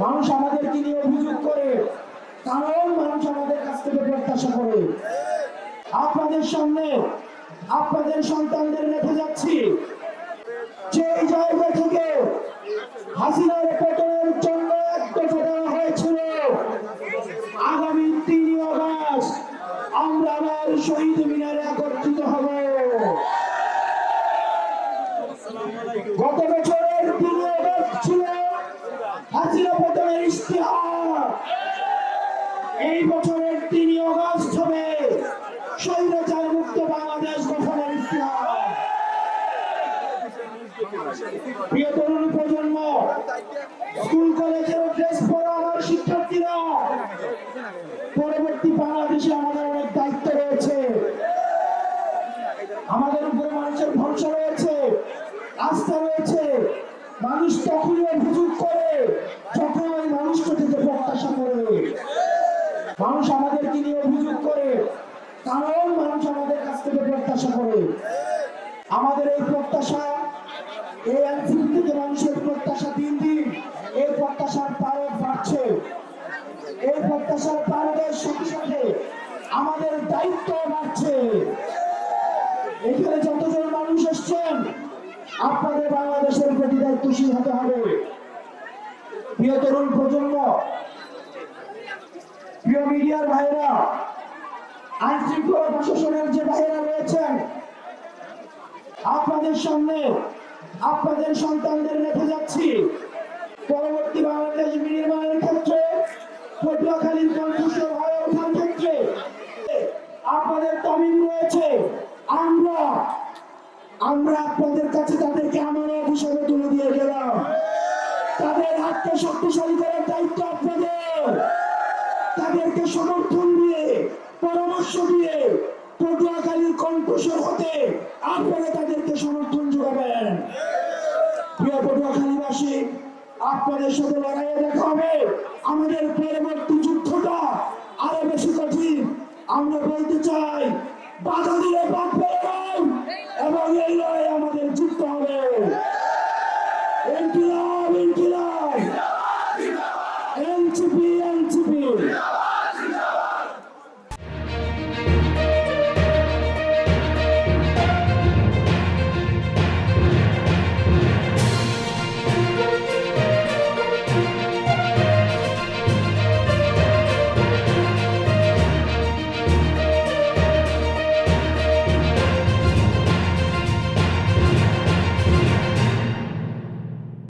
মানুষ আমাদেরকে নিয়ে অভিযোগ করে, কারণ মানুষ আমাদের কাছ থেকে প্রত্যাশা করে। আপনাদের সামনে আপনাদের সন্তানদের রেখে যাচ্ছি, যে জায়গা থেকে হাসিনার পতনের জন্য এক দফা দেওয়া হয়েছিল, আগামী ৩ আগস্ট আমরা আবার শহীদ মিনারে একত্রিত হব। গত বছরের ৩ আগস্ট ছিল হাসিনা পতনের ইশতেহার, এই বছরের ৩ আগস্ট হবে স্বৈরাচার মুক্ত বাংলাদেশ গঠনের ইশতেহার। প্রিয় তরুণ প্রজন্ম, স্কুল কলেজের ড্রেস পরা আমার শিক্ষার্থীরা, পরবর্তী বাংলাদেশে আমাদের অনেক দায়িত্ব রয়েছে। আমাদের উপরে মানুষের ভরসা রয়েছে, আস্থা রয়েছে। মানুষ তখনই অভিযোগ করে যখন ওই মানুষটা থেকে প্রত্যাশা করে। মানুষ আমাদেরকে নিয়ে অভিযোগ করে, কারণ মানুষ আমাদের কাছ থেকে প্রত্যাশা করে। আমাদের এই প্রত্যাশা, এই এনসিপি থেকে মানুষের প্রত্যাশা দিন দিন এই প্রত্যাশার পারদ বাড়ছে। এই প্রত্যাশার পারদের সাথে সাথে আমাদের দায়িত্ব বাড়ছে। এখানে যতজন মানুষ এসছেন, আপনাদের বাংলাদেশের প্রতি দায়িত্বশীল হতে হবে। প্রিয় তরুণ প্রজন্ম, প্রিয় মিডিয়ার ভাইরা, আইন শৃঙ্খলা প্রশাসনের যে ভাইরা রয়েছেন, আপনাদের সামনে আপনাদের সন্তানদের রেখে যাচ্ছি, পরবর্তী বাংলাদেশ বিনির্মাণের ক্ষেত্রে, পটুয়াখালীর কণ্ঠস্বর হয়ে ওঠার ক্ষেত্রে আপনাদের তামিল রয়েছে। আমরা আপনাদের কাছে তাদেরকে আমানত হিসেবে তুলে দিয়ে গেলাম। তাদের হাতকে শক্তিশালী করার দায়িত্ব আপনাদের। তাদেরকে সমর্থন দিয়ে, পরামর্শ দিয়ে পটুয়াখালীর কণ্ঠস্বর হতে আপনারা তাদেরকে সমর্থন যোগাবেন। প্রিয় পটুয়াখালীবাসী, আপনাদের সাথে লড়াইয়ে দেখা হবে। আমাদের পরবর্তী যুদ্ধটা আরো বেশি কঠিন। আমরা বলতে চাই, বাধা দিলে বাদ পেয়ে এবং এই লড়াই আমাদের যুদ্ধ হবে।